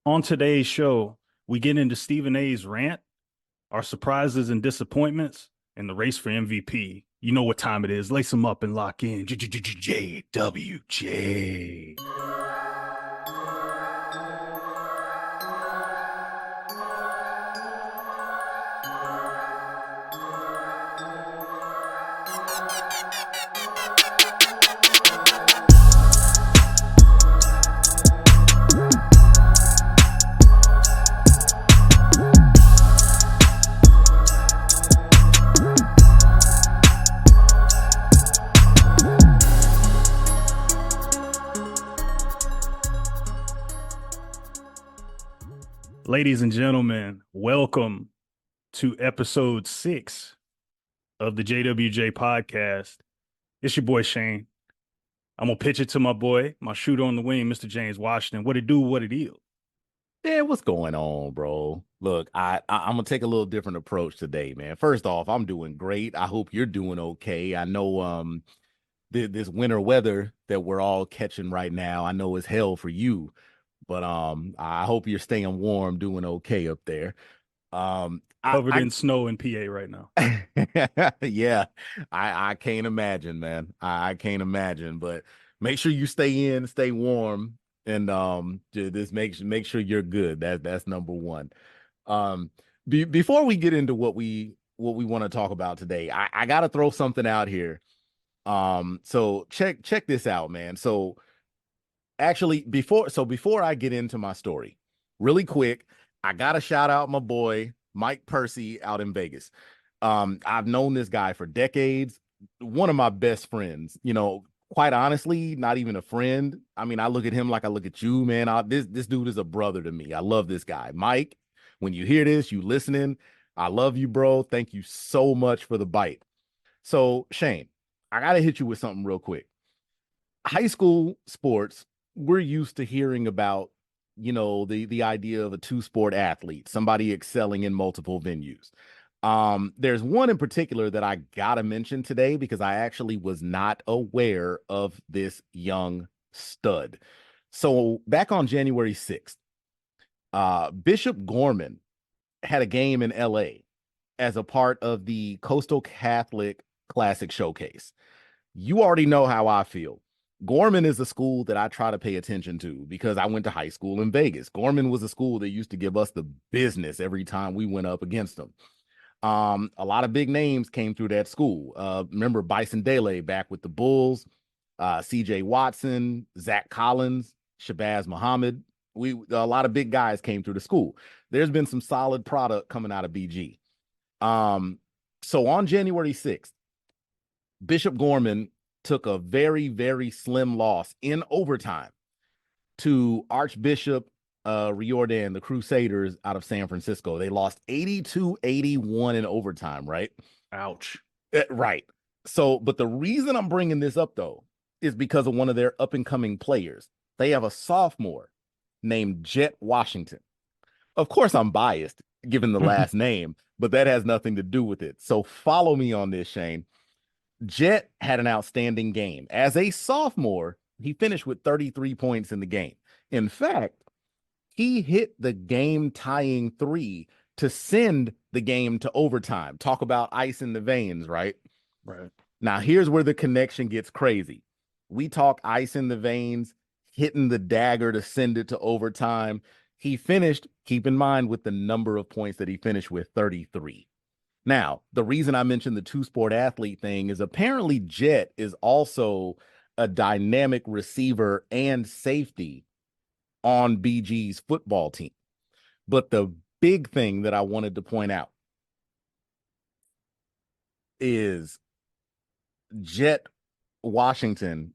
On today's show, we get into Stephen A's rant, our surprises and disappointments, and the race for MVP. You know what time it is. Lace them up and lock in. JWJ. Ladies and gentlemen, welcome to episode 6 of the JWJ podcast. It's your boy Shane. I'm gonna pitch it to my boy, my shooter on the wing, Mr. James Washington. What it do, what it is. Yeah, what's going on, bro? Look, I'm gonna take a little different approach today, man. First off, I'm doing great. I hope you're doing okay. I know this winter weather that we're all catching right now, I know is hell for you, but I hope you're staying warm, doing okay up there. Covered in snow in PA right now. Yeah, I can't imagine, man. I can't imagine, but make sure you stay in, stay warm, and just make sure you're good. That's number one. Before we get into what we want to talk about today, I gotta throw something out here. So check this out, man. So actually, before I get into my story, really quick, I gotta shout out my boy Mike Percy out in Vegas. I've known this guy for decades, one of my best friends. Quite honestly, not even a friend. I mean, I look at him like I look at you, man. This dude is a brother to me. I love this guy, Mike. When you hear this, you listening. I love you, bro. Thank you so much for the bite. So, Shane, I gotta hit you with something real quick. High school sports, we're used to hearing about, the idea of a two-sport athlete, somebody excelling in multiple venues. There's one in particular that I gotta mention today because I actually was not aware of this young stud. So back on January 6th, Bishop Gorman had a game in LA as a part of the Coastal Catholic Classic Showcase. You already know how I feel. Gorman is a school that I try to pay attention to because I went to high school in Vegas. Gorman was a school that used to give us the business every time we went up against them. A lot of big names came through that school. Remember Bison Dele back with the Bulls, CJ Watson, Zach Collins, Shabazz Muhammad. A lot of big guys came through the school. There's been some solid product coming out of BG. So on January 6th, Bishop Gorman took a very, very slim loss in overtime to Archbishop Riordan, the Crusaders out of San Francisco. They lost 82-81 in overtime, right? Ouch. Right. So, but the reason I'm bringing this up, though, is because of one of their up-and-coming players. They have a sophomore named Jet Washington. Of course, I'm biased given the last name, but that has nothing to do with it. So follow me on this, Shane. Jet had an outstanding game. As a sophomore, he finished with 33 points in the game. In fact, he hit the game-tying three to send the game to overtime. Talk about ice in the veins, right? Right. Now, here's where the connection gets crazy. We talk ice in the veins, hitting the dagger to send it to overtime. He finished, keep in mind, with the number of points that he finished with, 33. Now, the reason I mentioned the two-sport athlete thing is apparently Jet is also a dynamic receiver and safety on BG's football team. But the big thing that I wanted to point out is Jet Washington,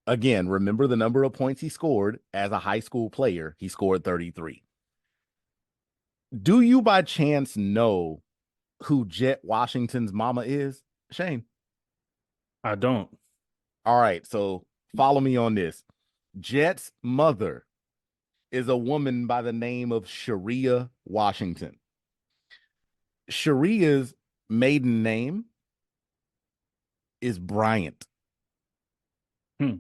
again, remember the number of points he scored as a high school player. He scored 33. Do you by chance know who Jet Washington's mama is, Shane? I don't. All right, so follow me on this. Jet's mother is a woman by the name of Sharia Washington. Sharia's maiden name is Bryant. Hmm.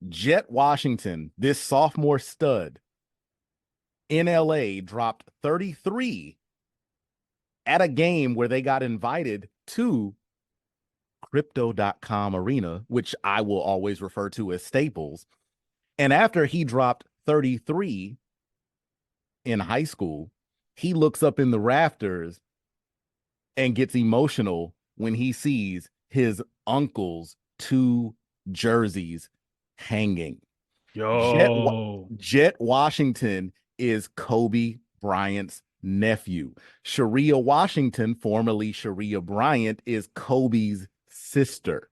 Jet Washington, this sophomore stud, in LA dropped 33 at a game where they got invited to crypto.com arena, which I will always refer to as Staples. And after he dropped 33 in high school, he looks up in the rafters and gets emotional when he sees his uncle's two jerseys hanging. Jet Yo, Jet Washington is Kobe Bryant's nephew. Sharia Washington, formerly Sharia Bryant, is Kobe's sister.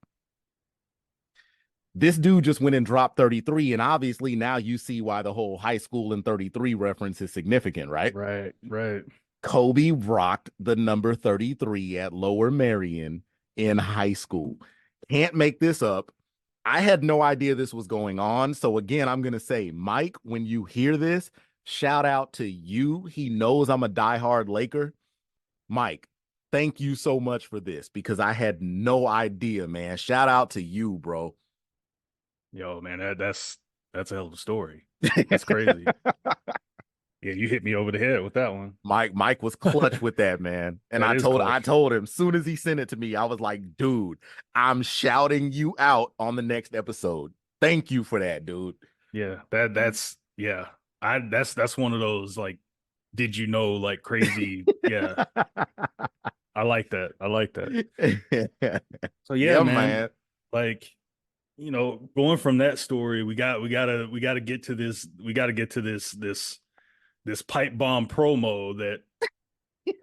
This dude just went and dropped 33, and obviously now you see why the whole high school and 33 reference is significant, right? right, right. Kobe rocked the number 33 at Lower Merion in high school. Can't make this up. I had no idea this was going on. So again, I'm going to say, Mike, when you hear this, shout out to you. He knows I'm a diehard Laker. Mike, thank you so much for this because I had no idea, man. Shout out to you, bro. Yo, man, that's a hell of a story. That's crazy. Yeah, you hit me over the head with that one. Mike was clutch with that, man. And That is I clutch. told him soon as he sent it to me, I was like, dude, I'm shouting you out on the next episode. Thank you for that, dude. Yeah, that's yeah. That's one of those like, did you know, like crazy. Yeah, I like that. I like that. So yeah, Yeah, man, man. like, going from that story, we gotta get to this. We gotta get to this pipe bomb promo that,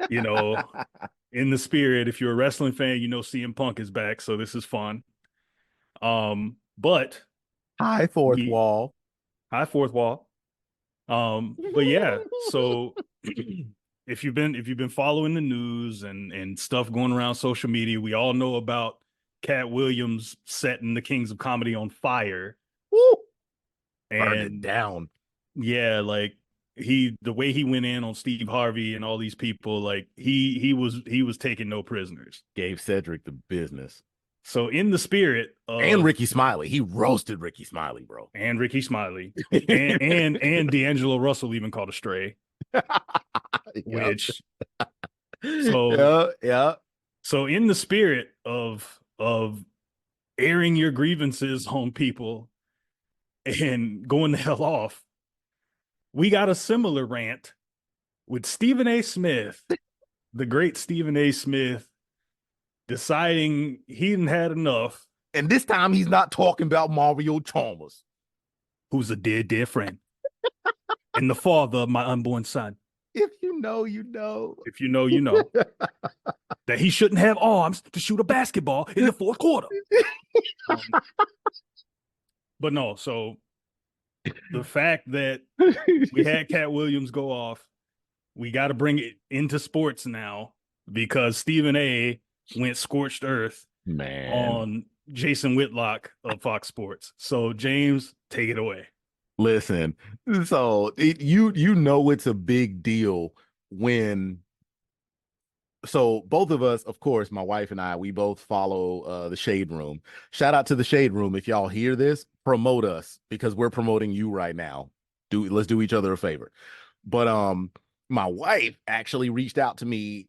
you know, in the spirit. If you're a wrestling fan, CM Punk is back, so this is fun. But High fourth we wall. high fourth wall. But yeah, so if you've been following the news and stuff going around social media, we all know about Cat Williams setting the Kings of Comedy on fire. Woo, burned it And down. yeah, like the way he went in on Steve Harvey and all these people, like he was taking no prisoners. Gave Cedric the business. So in the spirit And of Ricky Smiley. He roasted Ricky Smiley, bro. and Ricky Smiley and D'Angelo Russell even called a stray, Yep. which so Yeah, yeah. so in the spirit of airing your grievances on people and going the hell off, we got a similar rant with Stephen A. Smith, the great Stephen A. Smith, deciding he hadn't had enough. And this time he's not talking about Mario Chalmers. Who's a dear friend and the father of my unborn son. If you know, you know. If you know, you know. That he shouldn't have arms to shoot a basketball in the fourth quarter. Um, but no, so the fact that we had Cat Williams go off, we got to bring it into sports now because Stephen A. went scorched earth Man, on Jason Whitlock of Fox Sports. So James, take it away. listen. So you know it's a big deal when so both of us, of course, my wife and I, we both follow the Shade Room. Shout out to the Shade Room. If y'all hear this, promote us because we're promoting you right now. Let's do each other a favor. But my wife actually reached out to me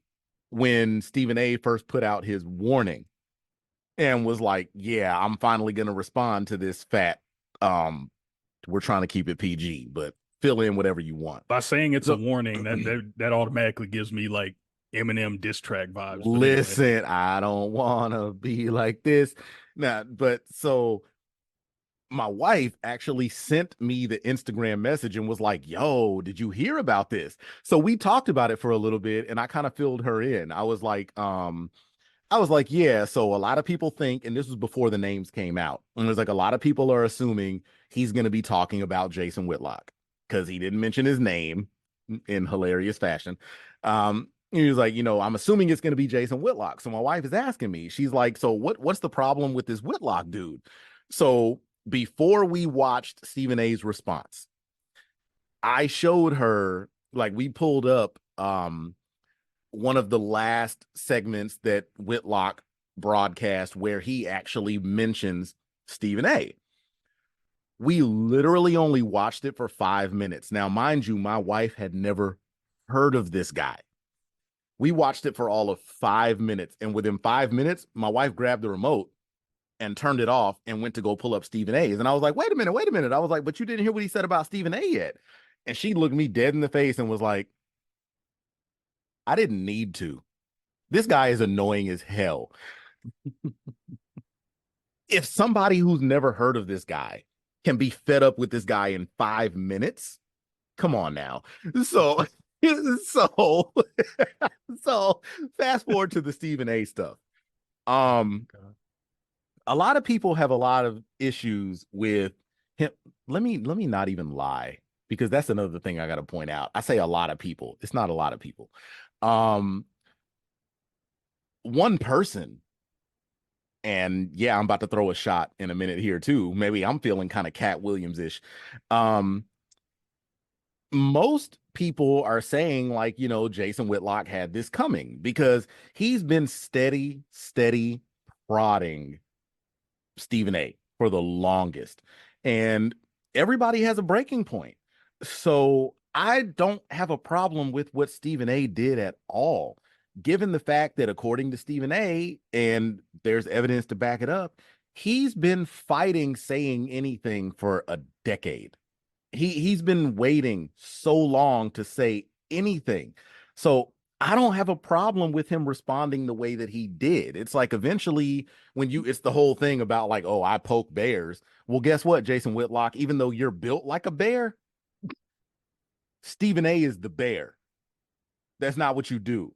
when Stephen A first put out his warning and was like, "Yeah, I'm finally gonna respond to this fat. We're trying to keep it PG, but fill in whatever you want." By saying it's a So warning, that automatically gives me like Eminem diss track vibes. But anyway, listen, I don't want to be like this. Nah, but so my wife actually sent me the Instagram message and was like, "Yo, did you hear about this?" So we talked about it for a little bit and I kind of filled her in. I was like, yeah, so a lot of people think, and this was before the names came out, and there's like a lot of people are assuming he's going to be talking about Jason Whitlock because he didn't mention his name in hilarious fashion. He was like, I'm assuming it's going to be Jason Whitlock. So my wife is asking me, she's like, so what's the problem with this Whitlock dude? So before we watched Stephen A's response, I showed her, like, we pulled up one of the last segments that Whitlock broadcast where he actually mentions Stephen A. We literally only watched it for 5 minutes. Now, mind you, my wife had never heard of this guy. We watched it for all of 5 minutes. And within 5 minutes, my wife grabbed the remote and turned it off and went to go pull up Stephen A's. And I was like, wait a minute, wait a minute. I was like, but you didn't hear what he said about Stephen A yet. And she looked me dead in the face and was like, I didn't need to. This guy is annoying as hell. If somebody who's never heard of this guy can be fed up with this guy in 5 minutes, come on now. So, so, so fast forward to the Stephen A stuff. A lot of people have a lot of issues with him. Let me not even lie, because that's another thing I got to point out. I say a lot of people. It's not a lot of people. One person, and yeah, I'm about to throw a shot in a minute here too. Maybe I'm feeling kind of Cat Williams-ish. Most people are saying, like, Jason Whitlock had this coming because he's been steady prodding Stephen A for the longest, and everybody has a breaking point. So I don't have a problem with what Stephen A did at all, given the fact that according to Stephen A, and there's evidence to back it up, he's been fighting saying anything for a decade. He's been waiting so long to say anything. So I don't have a problem with him responding the way that he did. It's like eventually it's the whole thing about like, oh, I poke bears. Well, guess what, Jason Whitlock? Even though you're built like a bear, Stephen A is the bear. That's not what you do.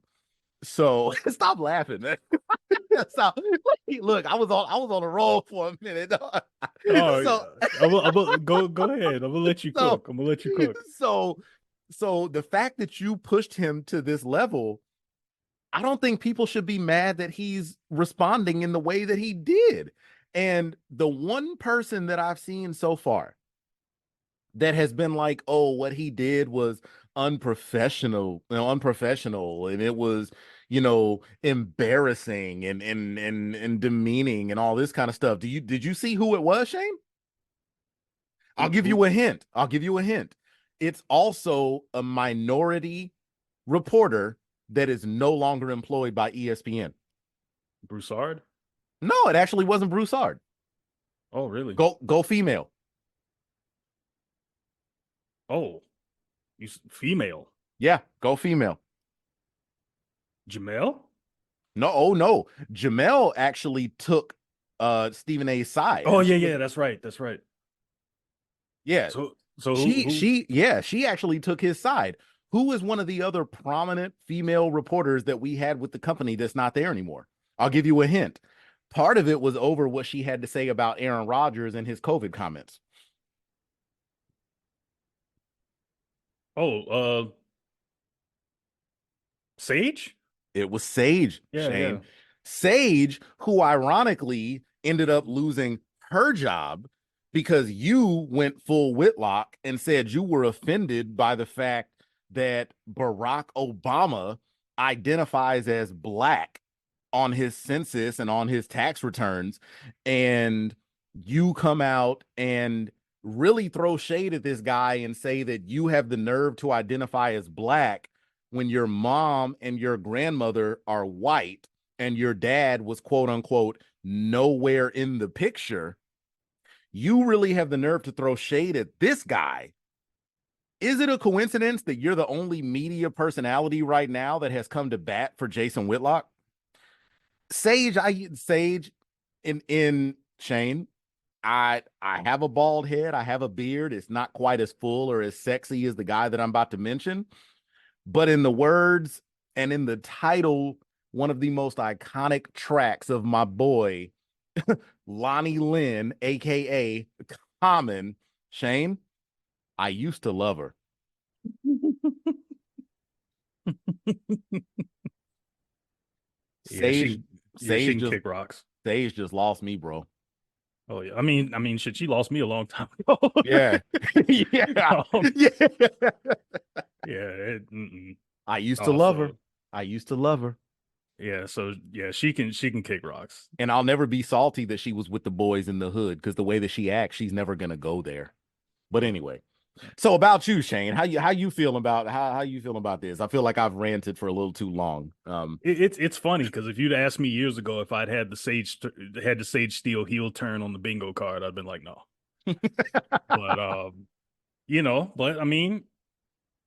So stop laughing, man. So, look, I was on a roll for a minute. Oh, So go ahead. I'm gonna let you so cook. I'm gonna let you cook. so the fact that you pushed him to this level, I don't think people should be mad that he's responding in the way that he did. And the one person that I've seen so far that has been like, oh, what he did was unprofessional, and it was, embarrassing and demeaning and all this kind of stuff. Did you see who it was, Shane? I'll give you a hint. It's also a minority reporter that is no longer employed by ESPN. Broussard? No, it actually wasn't Broussard. Oh, really? Go female. Oh, you female? Yeah, go female. Jamel? No, oh no. Jamel actually took Stephen A's side. Oh, And yeah, she was, yeah. That's right. That's right. yeah. So who? She actually took his side. Who is one of the other prominent female reporters that we had with the company that's not there anymore? I'll give you a hint. Part of it was over what she had to say about Aaron Rodgers and his COVID comments. Oh, Sage? It was Sage, Yeah, yeah. Shane. Sage, who ironically ended up losing her job because you went full Whitlock and said you were offended by the fact that Barack Obama identifies as black on his census and on his tax returns. And you come out and really throw shade at this guy and say that you have the nerve to identify as black when your mom and your grandmother are white and your dad was quote unquote nowhere in the picture. You really have the nerve to throw shade at this guy. Is it a coincidence that you're the only media personality right now that has come to bat for Jason Whitlock? Sage in Shane, I have a bald head, I have a beard. It's not quite as full or as sexy as the guy that I'm about to mention. But in the words and in the title, one of the most iconic tracks of my boy, Lonnie Lynn, aka Common, Shane, I used to love her. Yeah, Sage, she Sage can just kick rocks. Sage just lost me, bro. Oh yeah. I mean, shit, she lost me a long time ago. Yeah. Yeah. Um, Yeah. yeah. I used to love her. So I used to love her. Yeah, so yeah, she can kick rocks. And I'll never be salty that she was with the boys in the hood because the way that she acts, she's never gonna go there. But anyway, so about you, Shane, how you feel about how you feel about this? I feel like I've ranted for a little too long. It's funny because if you'd asked me years ago if I'd had the Sage Steel heel turn on the bingo card, I'd been like no. But but I mean,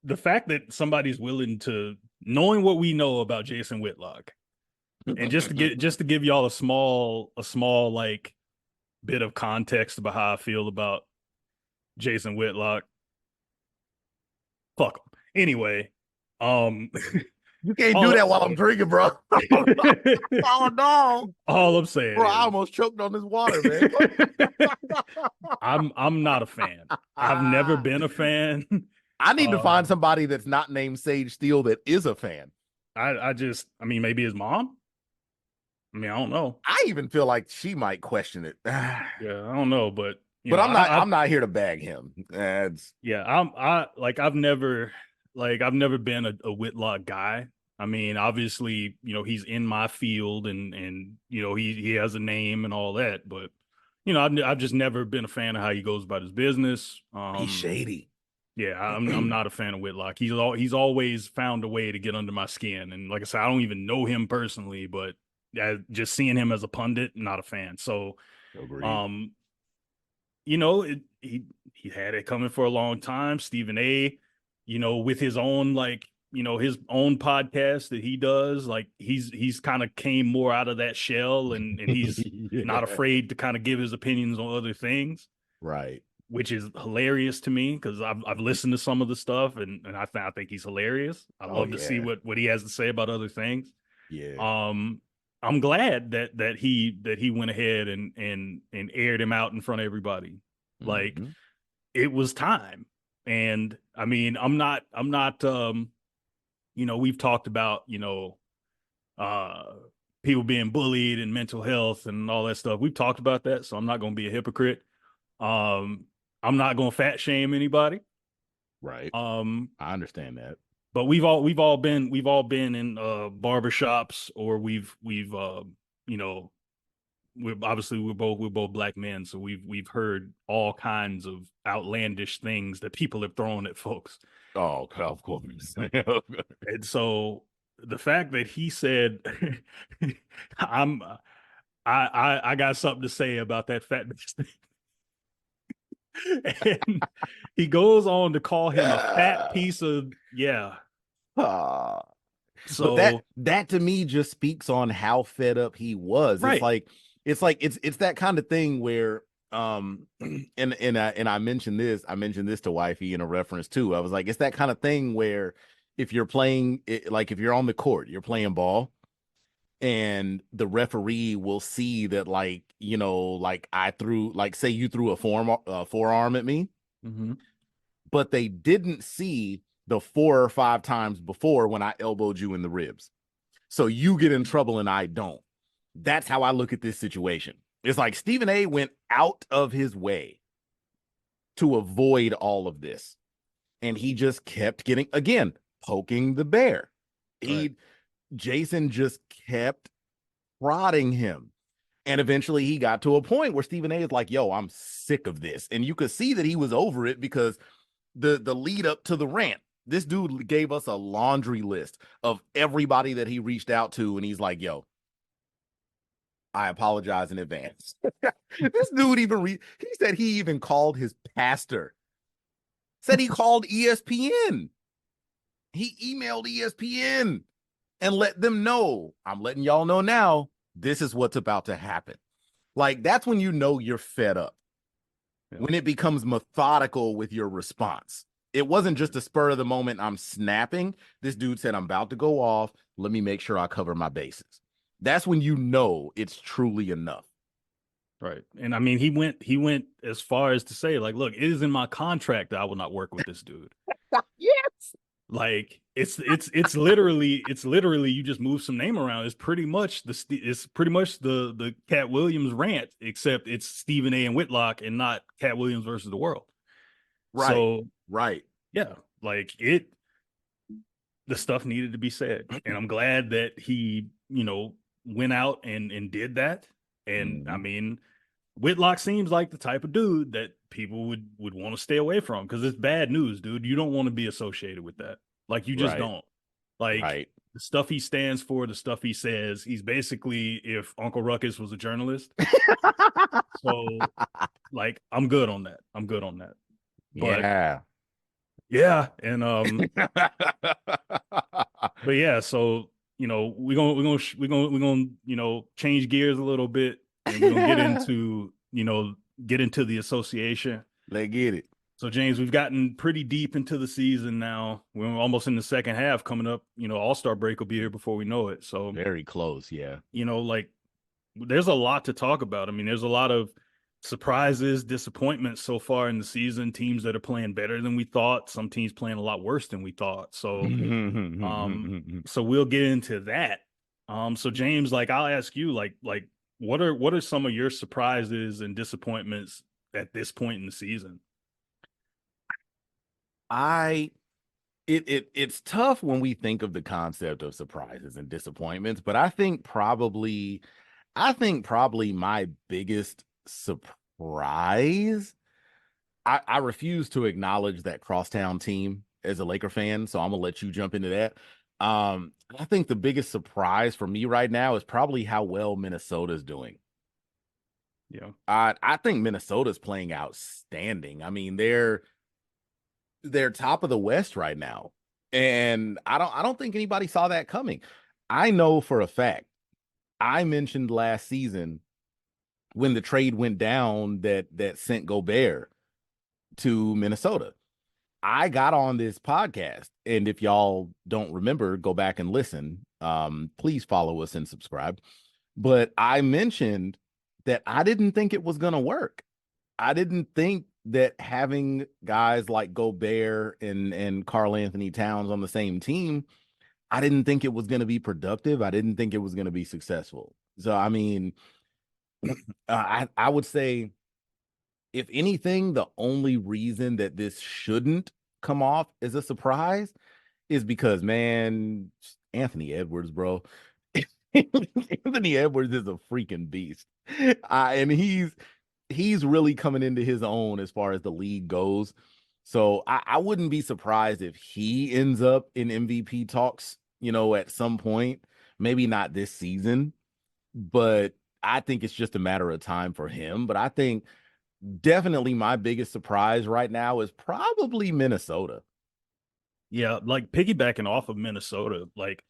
the fact that somebody's willing to knowing what we know about Jason Whitlock, and just to give y'all a small like bit of context about how I feel about Jason Whitlock. Fuck him. Anyway, um, You can't do all that while I'm drinking, bro. Oh no, all I'm saying bro! I is almost choked on this water, man. I'm not a fan. I've never been a fan. I need to find Um, somebody that's not named Sage Steele that is a fan. I mean, maybe his mom. I mean, I don't know. I even feel like she might question it. Yeah, I don't know, but But I'm not. I I'm not here to bag him. It's yeah, I've never been a Whitlock guy. I mean, obviously, he's in my field and he has a name and all that, but I've just never been a fan of how he goes about his business. he's shady. Yeah, I'm not a fan of Whitlock. He's always found a way to get under my skin, and like I said, I don't even know him personally, but just seeing him as a pundit, not a fan. So, Agreed. um, he had it coming for a long time. Stephen A, with his own his own podcast that he does, like he's kind of came more out of that shell, and he's not Yeah. afraid to kind of give his opinions on other things, Right. which is hilarious to me because I've listened to some of the stuff and I think he's hilarious. I Oh love to see yeah. what he has to say about other things. Yeah. Um, I'm glad that he went ahead and aired him out in front of everybody. Like Mhm. it was time. And I mean, I'm not we've talked about, uh people being bullied and mental health and all that stuff. We've talked about that, so I'm not going to be a hypocrite. Um I'm not going to fat shame anybody. Right. Um I understand that. but we've all been in barbershops, or we've you know we're both black men, so we've heard all kinds of outlandish things that people have thrown at folks. Oh, of course. And so the fact that he said I'm I got something to say about that fat bitch thing. And he goes on to call him a fat Yeah. piece of, yeah. Ah. But that So that to me just speaks on how fed up he was. It's right. like it's that kind of thing where and I mentioned this to wifey in a reference too. I was like, it's that kind of thing where if you're playing it, like if you're on the court, you're playing ball, and the referee will see that, like, like I threw, like, say you threw a forearm at me, Hmm. but they didn't see the 4 or 5 times before when I elbowed you in the ribs. So you get in trouble and I don't. That's how I look at this situation. It's like Stephen A went out of his way to avoid all of this. And he just kept getting, again, poking the bear. Right. He Jason just kept prodding him. And eventually he got to a point where Stephen A is like, yo, I'm sick of this. And you could see that he was over it because the lead up to the rant, this dude gave us a laundry list of everybody that he reached out to, and he's like, yo, I apologize in advance. This dude he said he even called his pastor, said he called ESPN. He emailed ESPN and let them know, I'm letting y'all know now, this is what's about to happen. Like, that's when you know you're fed up. Yeah. When it becomes methodical with your response. It wasn't just a spur of the moment, I'm snapping. This dude said, I'm about to go off. Let me make sure I cover my bases. That's when you know it's truly enough. Right. And I mean, he went as far as to say, like, look, it is in my contract that I will not work with this dude. Yes. Like it's literally you just move some name around. It's pretty much the Cat Williams rant, except it's Stephen A and Whitlock and not Cat Williams versus the world. Right. So Right. yeah, like the stuff needed to be said. And I'm glad that he went out and did that. And I Mhm. mean, Whitlock seems like the type of dude that people would want to stay away from because it's bad news, dude. You don't want to be associated with that. Like you just Right. don't. Like Right. the stuff he stands for, the stuff he says, he's basically if Uncle Ruckus was a journalist. So like I'm good on that. I'm good on that. But Yeah. yeah, and but yeah, so we're gonna change gears a little bit, and we're gonna get into the association. Let's get it. So James, we've gotten pretty deep into the season now. We're almost in the second half coming up. All-Star break will be here before we know it. So Very close. Yeah. like there's a lot to talk about. I mean, there's a lot of surprises, disappointments so far in the season. Teams that are playing better than we thought. Some teams playing a lot worse than we thought. Um, so we'll get into that. So James, like I'll ask you, like what are some of your surprises and disappointments at this point in the season? I it's tough when we think of the concept of surprises and disappointments, but I think probably my biggest surprise, I refuse to acknowledge that crosstown team as a Laker fan, so I'm gonna let you jump into that. I think the biggest surprise for me right now is probably how well Minnesota's doing. Yeah. I think Minnesota's playing outstanding. I mean, they're top of the West right now. And I don't think anybody saw that coming. I know for a fact. I mentioned last season when the trade went down that sent Gobert to Minnesota. I got on this podcast, and if y'all don't remember, go back and listen. Please follow us and subscribe. But I mentioned that I didn't think it was going to work. I didn't think that having guys like Gobert and Karl Anthony Towns on the same team, I didn't think it was going to be productive. I didn't think it was going to be successful. So I mean, I would say, if anything, the only reason that this shouldn't come off as a surprise is because, man, Anthony Edwards, bro. Anthony Edwards is a freaking beast. And he's really coming into his own as far as the league goes. So I wouldn't be surprised if he ends up in MVP talks, at some point. Maybe not this season, but I think it's just a matter of time for him. But I think definitely my biggest surprise right now is probably Minnesota. Yeah, like piggybacking off of Minnesota, like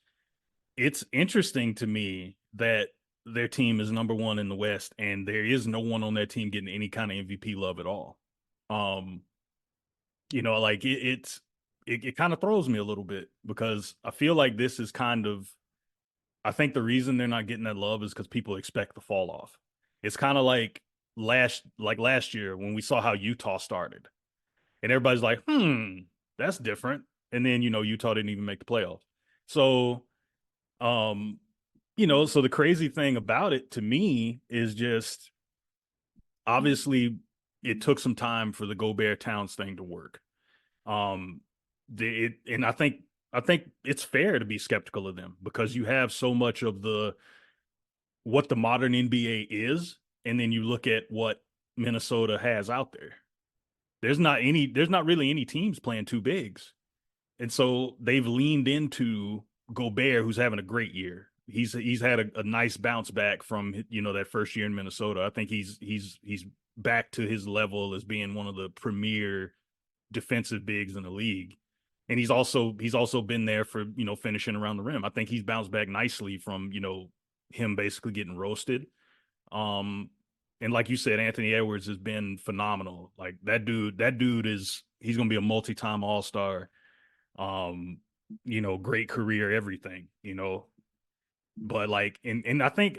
it's interesting to me that their team is number one in the West, and there is no one on that team getting any kind of MVP love at all. Um, like it kind of throws me a little bit because I feel like this is kind of I think the reason they're not getting that love is because people expect the fall off. It's kind of like last year when we saw how Utah started, and everybody's like, that's different. And then Utah didn't even make the playoffs. So um, so the crazy thing about it to me is just obviously it took some time for the Gobert Towns thing to work. Um, and I think it's fair to be skeptical of them because you have so much of the what the modern NBA is, and then you look at what Minnesota has out there. There's not really any teams playing two bigs. And so they've leaned into Gobert, who's having a great year. He's had a nice bounce back from that first year in Minnesota. I think he's back to his level as being one of the premier defensive bigs in the league. And he's also been there for finishing around the rim. I think he's bounced back nicely from him basically getting roasted. Um, and like you said, Anthony Edwards has been phenomenal. Like that dude is he's gonna be a multi-time All-Star. Great career, everything. But like, and I think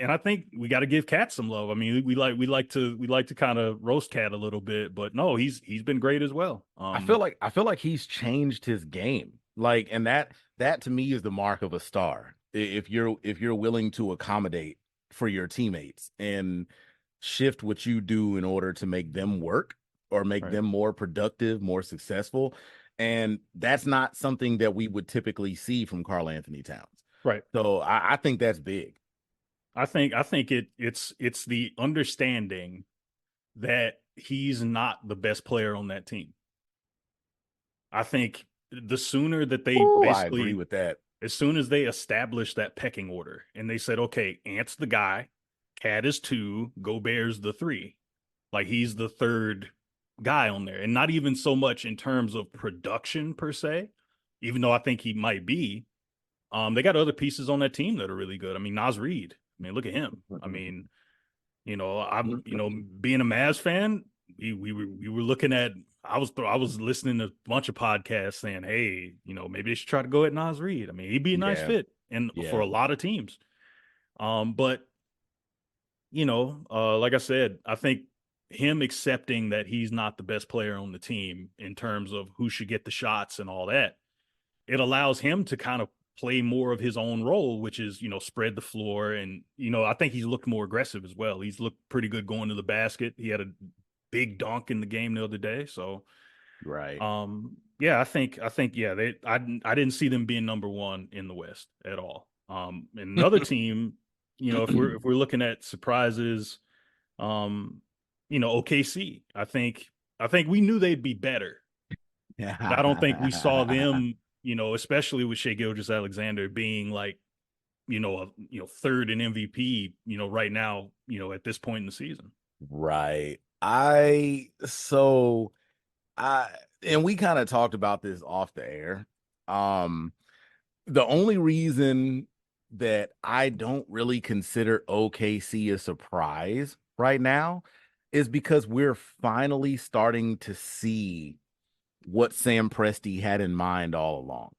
we got to give Cat some love. I mean, we like to kind of roast Cat a little bit, but no, he's been great as well. I feel like he's changed his game. Like, and that to me is the mark of a star. If you're willing to accommodate for your teammates and shift what you do in order to make them work or make Right. them more productive, more successful. And that's not something that we would typically see from Karl Anthony Towns. Right. So I think that's big. I think it's the understanding that he's not the best player on that team. I think the sooner that they Oh, I agree basically, with that. as soon as they establish that pecking order and they said, okay, Ant's the guy, Cat is two, Gobert's the three. Like he's the third guy on there. And not even so much in terms of production per se, even though I think he might be. They got other pieces on that team that are really good. I mean, Nas Reed. I mean, look at him. I mean, being a Mavs fan, we were looking at. I was listening to a bunch of podcasts saying, hey, maybe they should try to go at Nas Reed. I mean, he'd be a nice Yeah, fit and for yeah, a lot of teams. But like I said, I think him accepting that he's not the best player on the team in terms of who should get the shots and all that, it allows him to kind of play more of his own role, which is, spread the floor. And, I think he's looked more aggressive as well. He's looked pretty good going to the basket. He had a big dunk in the game the other day. So, right. yeah, I think, yeah, I didn't see them being number one in the West at all. Another team, if we're looking at surprises, um, OKC, I think we knew they'd be better, but I don't think we saw them, especially with Shea Gilgeous-Alexander being like, third in MVP, right now, at this point in the season. Right. I and we kind of talked about this off the air. Um, the only reason that I don't really consider OKC a surprise right now is because we're finally starting to see what Sam Presti had in mind all along.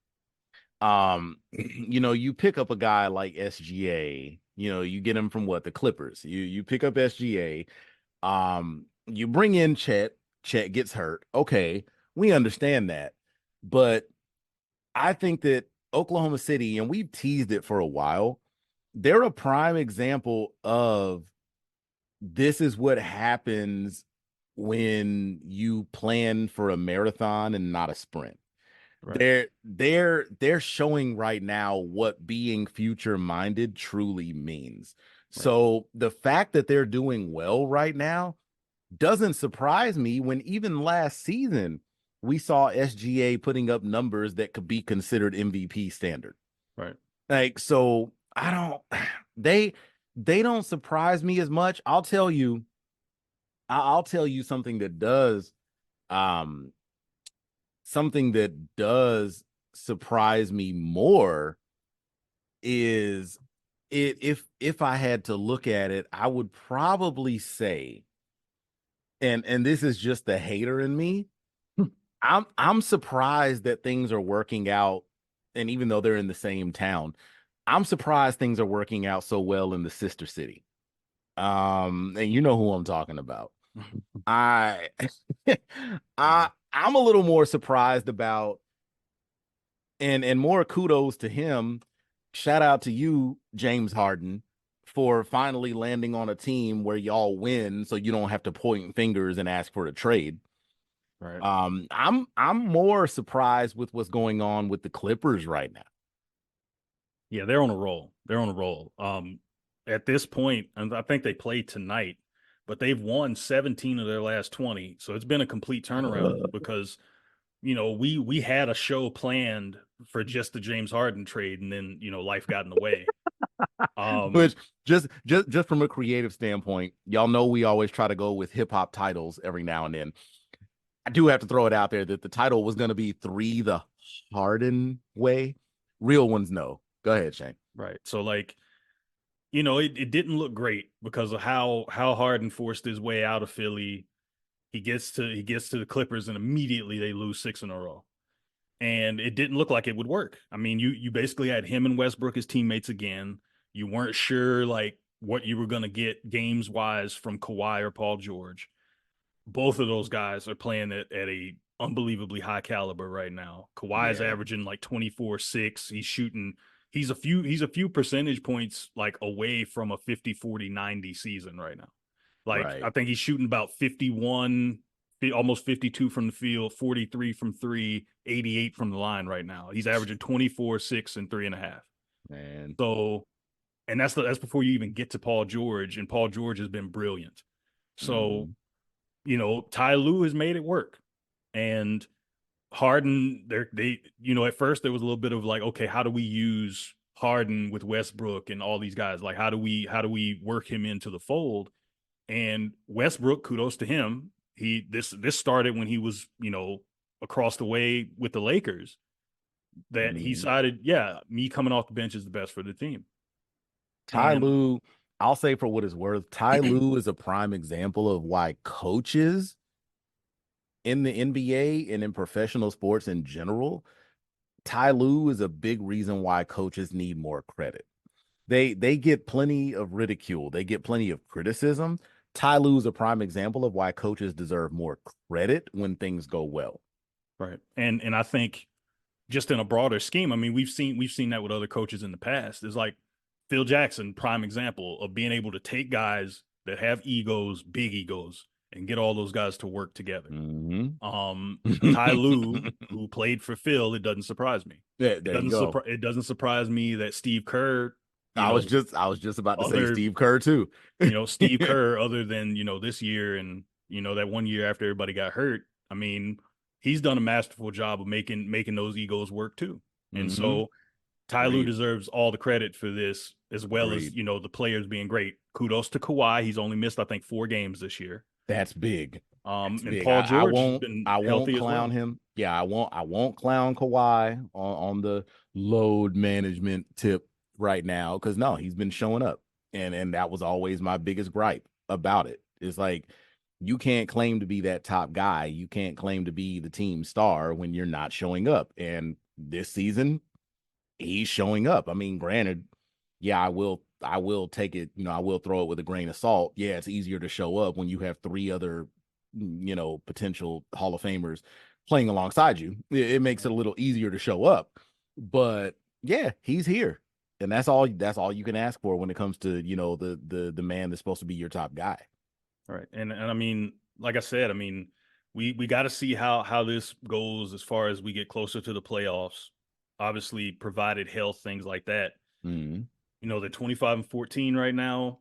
You pick up a guy like SGA, you get him from what, the Clippers. You pick up SGA, you bring in Chet, Chet gets hurt. Okay, we understand that. But I think that Oklahoma City, and we've teased it for a while, they're a prime example of this is what happens when you plan for a marathon and not a sprint. Right. They're showing right now what being future minded truly means. Right. So the fact that they're doing well right now doesn't surprise me when even last season we saw SGA putting up numbers that could be considered MVP standard. Right. Like, so I don't they they don't surprise me as much. I'll tell you um something that does surprise me more is if I had to look at it, I would probably say, and this is just the hater in me, I'm surprised that things are working out, and even though they're in the same town, I'm surprised things are working out so well in the sister city. And you know who I'm talking about. I I'm a little more surprised about, and more kudos to him. Shout out to you, James Harden, for finally landing on a team where y'all win, so you don't have to point fingers and ask for a trade. Right. I'm more surprised with what's going on with the Clippers right now. Yeah, they're on a roll. They're on a roll. At this point, and I think they play tonight, but they've won 17 of their last 20. So it's been a complete turnaround because, we had a show planned for just the James Harden trade, and then, life got in the way. Which Um, just from a creative standpoint, y'all know we always try to go with hip hop titles every now and then. I do have to throw it out there that the title was going to be Three the Harden Way. Real ones know. Go ahead, Shane. right. So like, it didn't look great because of how Harden forced his way out of Philly. He gets to the Clippers and immediately they lose six in a row. And it didn't look like it would work. I mean, you basically had him and Westbrook as teammates again. You weren't sure like what you were going to get games wise from Kawhi or Paul George. Both of those guys are playing at a unbelievably high caliber right now. Kawhi is Yeah, averaging like 24-6. He's a few percentage points like away from a 50-40-90 season right now. Like I right. think he's shooting about 51, almost 52 from the field, 43 from three, 88 from the line right now. He's averaging 24, 6, and 3.5. man. So, and that's before you even get to Paul George, and Paul George has been brilliant. So, Mhm. Ty Lue has made it work, and Harden, at first there was a little bit of like, okay, how do we use Harden with Westbrook and all these guys? Like, how do we work him into the fold? And Westbrook, kudos to him. This started when he was, across the way with the Lakers, that he Mhm. decided, yeah, me coming off the bench is the best for the team. Ty And Lue, I'll say for what it's worth, Ty Lue is a prime example of why coaches in the NBA and in professional sports in general, Ty Lue is a big reason why coaches need more credit. They get plenty of ridicule. They get plenty of criticism. Ty Lue is a prime example of why coaches deserve more credit when things go well. right. And I think just in a broader scheme, I mean, we've seen that with other coaches in the past. It's like Phil Jackson, prime example of being able to take guys that have egos, big egos, and get all those guys to work together. Mm-hmm. Ty Lue, who played for Phil, it doesn't surprise me. Yeah, It there you doesn't go. surprise it doesn't surprise me that Steve Kerr, you know, I was just about to say other Steve Kerr too. Steve Kerr, other than, this year and, that one year after everybody got hurt, I mean, he's done a masterful job of making those egos work too. And Mm-hmm. so Ty Lue Agreed. deserves all the credit for this, as well as, Agreed. the players being great. Kudos to Kawhi. He's only missed, I think, 4 games this year. That's big. That's And big. Paul I George has won't been I won't healthy as clown well. him. Yeah, I won't clown Kawhi on the load management tip right now because no, he's been showing up. And that was always my biggest gripe about it. It's like you can't claim to be that top guy. You can't claim to be the team star when you're not showing up. And this season, he's showing up. I mean, granted, yeah, I will take it, I will throw it with a grain of salt. Yeah, it's easier to show up when you have three other, potential Hall of Famers playing alongside you. It makes it a little easier to show up. But yeah, he's here. And that's all you can ask for when it comes to, the man that's supposed to be your top guy. Right. And I mean, like I said, I mean, we got to see how this goes as far as we get closer to the playoffs. Obviously, provided health, things like that. Mm-hmm. They're 25-14 right now.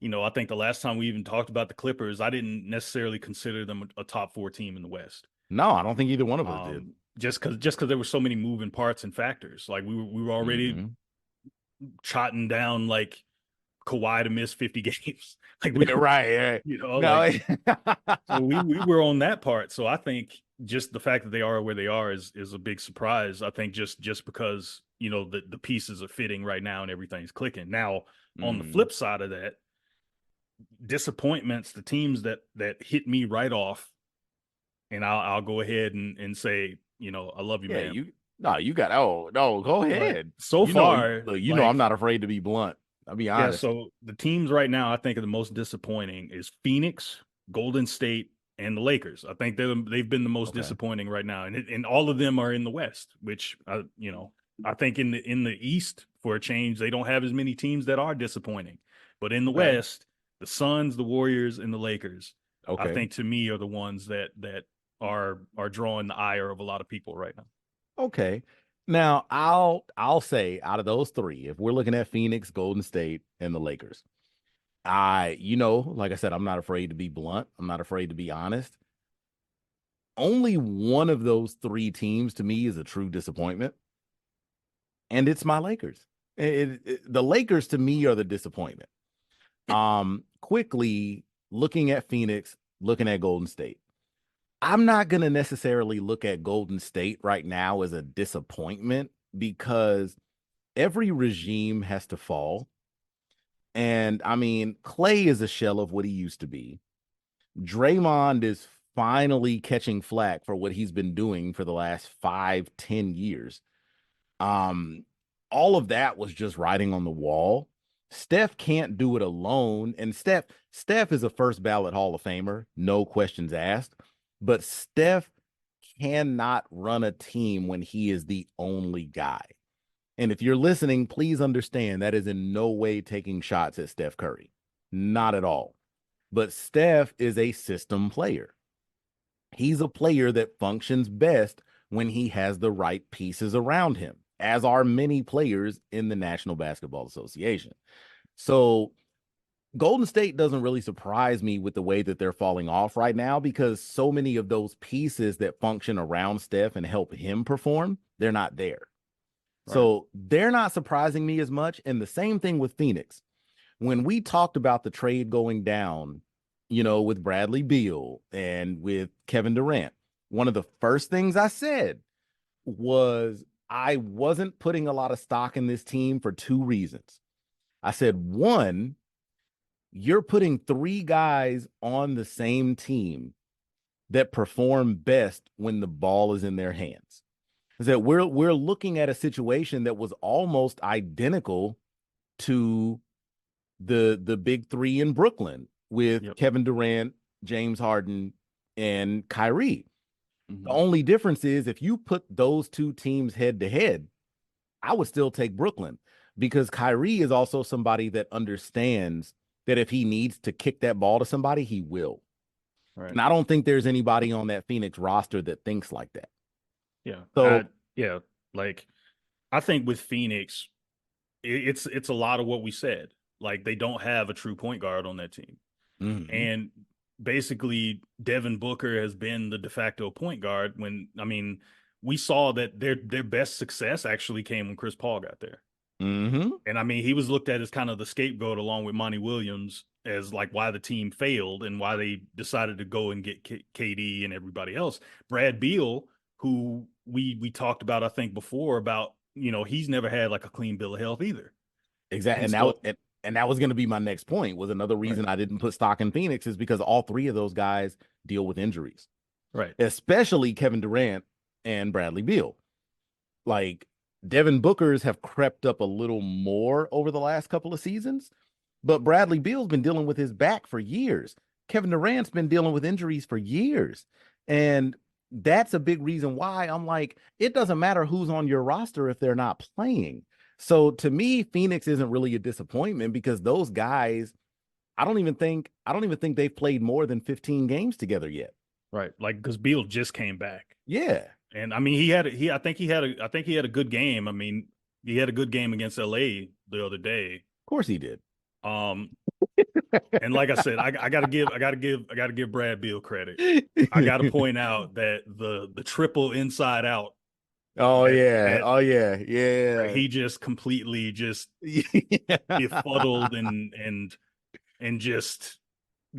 I think the last time we even talked about the Clippers, I didn't necessarily consider them a top 4 team in the West. No, I don't think either one of us did. Just because there were so many moving parts and factors. Like we were already Mm-hmm. trotting down like Kawhi to miss 50 games. Like we Yeah, were, right. Yeah. like No. so we were on that part. So I think just the fact that they are where they are is a big surprise. I think just because the pieces are fitting right now and everything's clicking. Now on the Mm. flip side of that, disappointments, the teams that hit me right off, and I'll go ahead and say, I love you, Yeah, man. you got oh no, go But ahead. so far, Look, I'm like, not afraid to be blunt. I'll be yeah, honest. so the teams right now I think are the most disappointing is Phoenix, Golden State, and the Lakers. I think they've been the most Okay. disappointing right now, and all of them are in the West, which I think in the East, for a change, they don't have as many teams that are disappointing, but in the Okay. West, the Suns, the Warriors, and the Lakers, I Okay. think to me are the ones that are drawing the ire of a lot of people right now. Okay. Now, I'll say out of those three, if we're looking at Phoenix, Golden State, and the Lakers, like I said, I'm not afraid to be blunt. I'm not afraid to be honest. Only one of those three teams to me is a true disappointment, and it's my Lakers. The Lakers to me are the disappointment. Quickly looking at Phoenix, looking at Golden State. I'm not going to necessarily look at Golden State right now as a disappointment because every regime has to fall. And I mean, Clay is a shell of what he used to be. Draymond is finally catching flack for what he's been doing for the last 5, 10 years. Um, all of that was just writing on the wall. Steph can't do it alone, and Steph is a first ballot Hall of Famer, no questions asked. But Steph cannot run a team when he is the only guy. And if you're listening, please understand that is in no way taking shots at Steph Curry, not at all. But Steph is a system player. He's a player that functions best when he has the right pieces around him. as are many players in the National Basketball Association. So Golden State doesn't really surprise me with the way that they're falling off right now because so many of those pieces that function around Steph and help him perform, they're not there. Right. So they're not surprising me as much. And the same thing with Phoenix. When we talked about the trade going down, with Bradley Beal and with Kevin Durant, one of the first things I said was I wasn't putting a lot of stock in this team for two reasons. I said, one, you're putting three guys on the same team that perform best when the ball is in their hands. Is that we're looking at a situation that was almost identical to the big three in Brooklyn with Yep. Kevin Durant, James Harden, and Kyrie. The Mm-hmm. only difference is if you put those two teams head to head, I would still take Brooklyn because Kyrie is also somebody that understands that if he needs to kick that ball to somebody, he will. Right. And I don't think there's anybody on that Phoenix roster that thinks like that. Yeah. So, Yeah. Like I think with Phoenix, it's a lot of what we said. Like they don't have a true point guard on that team. mhm. And basically Devin Booker has been the de facto point guard we saw that their best success actually came when Chris Paul got there. Mhm. And he was looked at as kind of the scapegoat along with Monty Williams as like why the team failed and why they decided to go and get KD and everybody else. Brad Beal, who we talked about, I think before about, he's never had like a clean bill of health either. Exactly. And so, And that was going to be my next point was another right, reason I didn't put stock in Phoenix is because all three of those guys deal with injuries, right, especially Kevin Durant and Bradley Beal. Like Devin Booker's have crept up a little more over the last couple of seasons, but Bradley Beal's been dealing with his back for years. Kevin Durant's been dealing with injuries for years. And that's a big reason why I'm like, it doesn't matter who's on your roster if they're not playing. So to me, Phoenix isn't really a disappointment because those guys, I don't even think they've played more than 15 games together yet. right. Like because Beal just came back. Yeah, And he had he I think he had a good game. He had a good game against LA the other day. of course he did. Um and like I said, I gotta give Brad Beal credit. I gotta point out that the triple inside out Oh that yeah. that Oh yeah. where Yeah. he just completely just Yeah. befuddled and just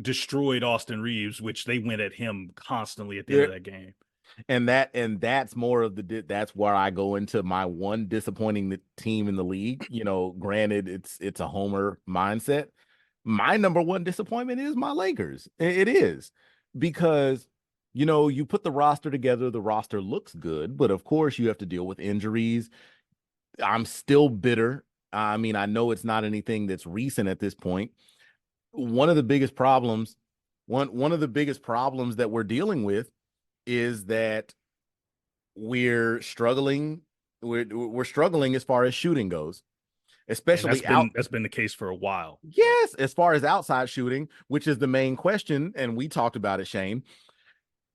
destroyed Austin Reeves, which they went at him constantly at the end Yeah. of that game. And that's more of that's where I go into my one disappointing team in the league. Granted, it's a homer mindset. My number one disappointment is my Lakers. It is because you put the roster together, the roster looks good, but of course you have to deal with injuries. I'm still bitter. I mean, I know it's not anything that's recent at this point. One of the biggest problems, one of the biggest problems that we're dealing with is that we're struggling. We're struggling as far as shooting goes, And especially out. that's been the case for a while. Yes, as far as outside shooting, which is the main question, and we talked about it, Shane.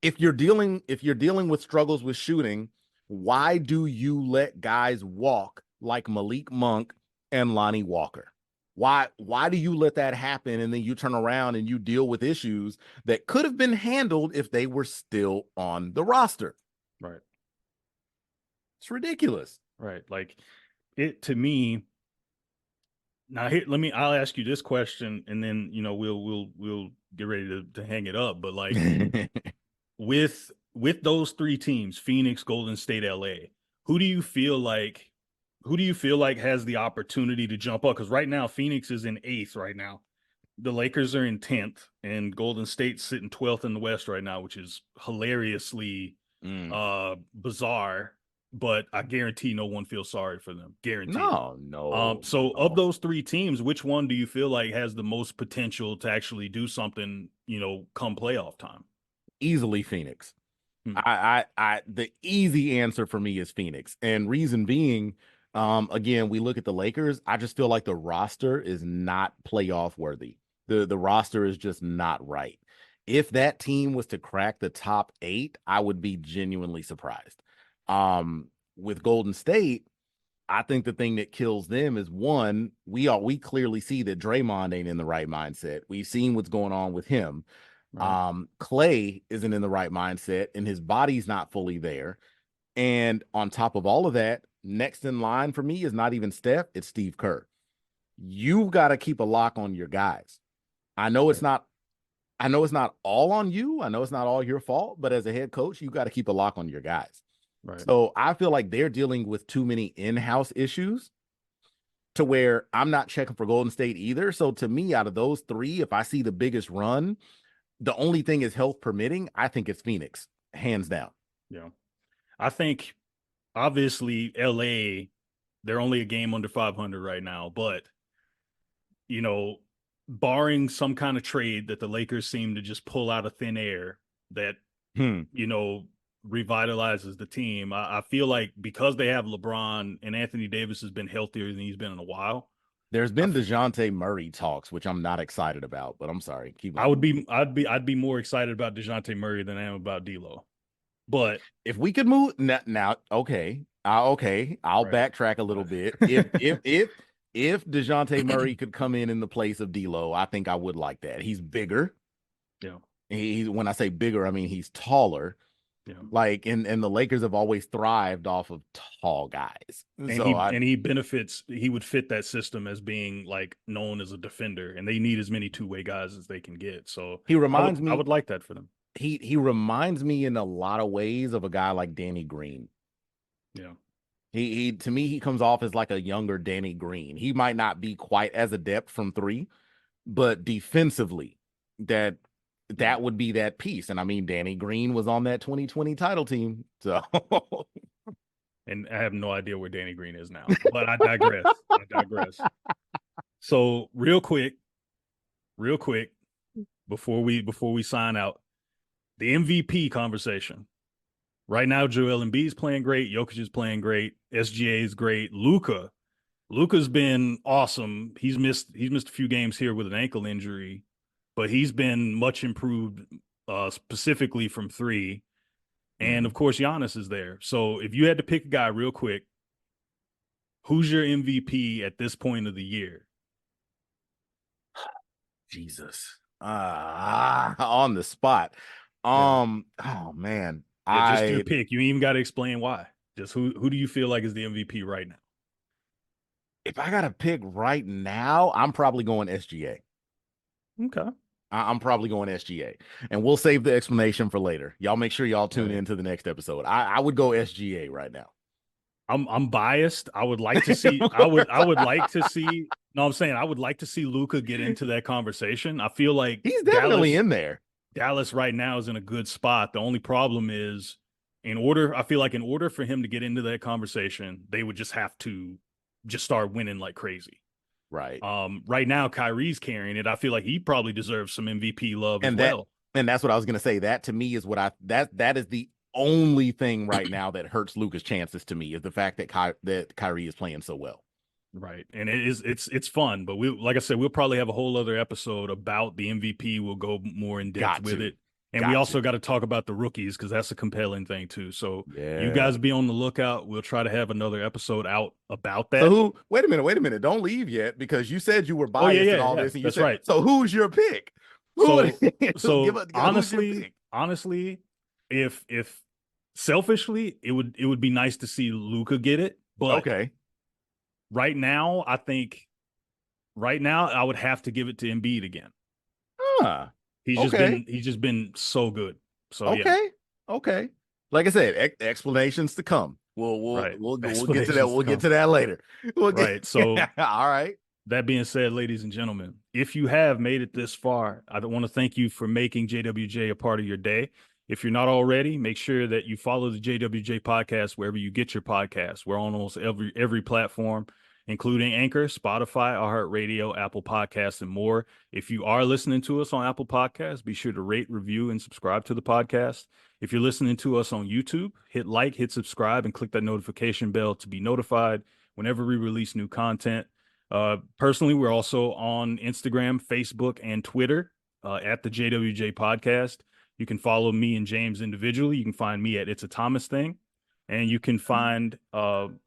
If you're dealing with struggles with shooting, why do you let guys walk like Malik Monk and Lonnie Walker? Why do you let that happen and then you turn around and you deal with issues that could have been handled if they were still on the roster? Right. It's ridiculous. Right. Like it to me. Now here, I'll ask you this question and then, we'll get ready to hang it up. But like with those three teams, Phoenix, Golden State, LA, who do you feel like has the opportunity to jump up? Because right now, Phoenix is in eighth right now. The Lakers are in 10th, and Golden State's sitting 12th in the West right now, which is hilariously Mm. bizarre, but I guarantee no one feels sorry for them. Guaranteed. No, no, So of no. those three teams, which one do you feel like has the most potential to actually do something, come playoff time? Easily Phoenix. Hmm. The easy answer for me is Phoenix. And reason being, again, we look at the Lakers. I just feel like the roster is not playoff worthy. The roster is just not right. If that team was to crack the top 8, I would be genuinely surprised. With Golden State, I think the thing that kills them is one, we clearly see that Draymond ain't in the right mindset. We've seen what's going on with him. Right. Clay isn't in the right mindset, and his body's not fully there. And on top of all of that, next in line for me is not even Steph, it's Steve Kerr. You've got to keep a lock on your guys. I know it's Right. not I know it's not all on you. I know it's not all your fault, but as a head coach, you got to keep a lock on your guys. Right. So I feel like they're dealing with too many in-house issues to where I'm not checking for Golden State either. So to me, out of those three, if I see the biggest run, the only thing is health permitting. I think it's Phoenix, hands down. Yeah. I think obviously LA, they're only a game under 500 right now, but you know, barring some kind of trade that the Lakers seem to just pull out of thin air that, Hmm. you know, revitalizes the team. I feel like because they have LeBron and Anthony Davis has been healthier than he's been in a while. There's I been DeJounte Murray talks, which I'm not excited about, but I'm sorry. Keep I going. would be I'd be more excited about DeJounte Murray than I am about D'Lo. But If we could move now, okay, okay, I'll right. backtrack a little bit. If DeJounte Murray could come in the place of D'Lo, I think I would like that. He's bigger. Yeah. When I say bigger, I mean he's taller. Yeah. Like and the Lakers have always thrived off of tall guys. And So he benefits, he would fit that system as being like known as a defender, and they need as many two-way guys as they can get. So he reminds I me would like that for them. he reminds me in a lot of ways of a guy like Danny Green. Yeah. He to me he comes off as like a younger Danny Green. He might not be quite as adept from three, but defensively, Yeah. that would be that piece. And I mean, Danny Green was on that 2020 title team. So And I have no idea where Danny Green is now, but I digress. I digress. So real quick, before we sign out, the MVP conversation. Right now, Joel Embiid is playing great. Jokic is playing great. SGA is great. Luka's been awesome. He's missed a few games here with an ankle injury, but he's been much improved, specifically from three. And of Mhm. course, Giannis is there. So if you had to pick a guy real quick, who's your MVP at this point of the year? Jesus. On the spot. Yeah. Oh man. Yeah, just your I pick. You ain't even got to explain why. Just who do you feel like is the MVP right now? If I gotta pick right now, I'm probably going SGA. Okay. I'm probably going SGA. And we'll save the explanation for later. Y'all make sure y'all tune Right. in to the next episode. I would go SGA right now. I'm biased. I would like to see no, I'm saying I would like to see Luka get into that conversation. I feel like He's definitely in there. Dallas right now is in a good spot. The only problem is I feel like in order for him to get into that conversation, they would just have to just start winning like crazy. Right. Right now Kyrie's carrying it. I feel like he probably deserves some MVP love as And that well. and that's what I was gonna say. That to me is what that is the only thing right now that hurts Luka's chances to me is the fact that Kyrie is playing so well. Right. And it's fun, but we like I said, we'll probably have a whole other episode about the MVP. We'll go more in depth Got with to. it. And we Got also to. got to talk about the rookies because that's a compelling thing too. So you Yeah. guys be on the lookout. We'll try to have another episode out about So that. who wait a minute, don't leave yet because you said you were Oh yeah, biased and yeah, all yeah. this, and you That's said, right. so who's your pick? Who So give so a who's your honestly, pick? honestly, if selfishly, it would be nice to see Luca get it, but Okay. right now, I think right now I would have to give it to Embiid again. Huh. Okay. He's just been so good. So yeah, Okay. Okay. Like I said, explanations to come. right. We'll get to that. Explanations to We'll get come. to that later. We'll get Right. So all right. that being said, ladies and gentlemen, if you have made it this far, I want to thank you for making JWJ a part of your day. If you're not already, make sure that you follow the JWJ podcast wherever you get your podcasts. We're on almost every platform, including Anchor, Spotify, iHeartRadio, Apple Podcasts, and more. If you are listening to us on Apple Podcasts, be sure to rate, review, and subscribe to the podcast. If you're listening to us on YouTube, hit like, hit subscribe, and click that notification bell to be notified whenever we release new content. Personally, we're also on Instagram, Facebook, and Twitter at the JWJ Podcast. You can follow me and James individually. You can find me at It's a Thomas Thing. And you can find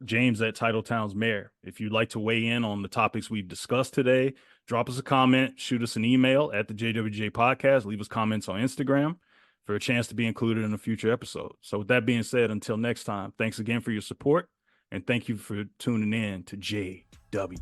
James at Titletown's Mayor. If you'd like to weigh in on the topics we've discussed today, drop us a comment, shoot us an email at the JWJ Podcast, leave us comments on Instagram for a chance to be included in a future episode. So with that being said, until next time, thanks again for your support, and thank you for tuning in to JWJ.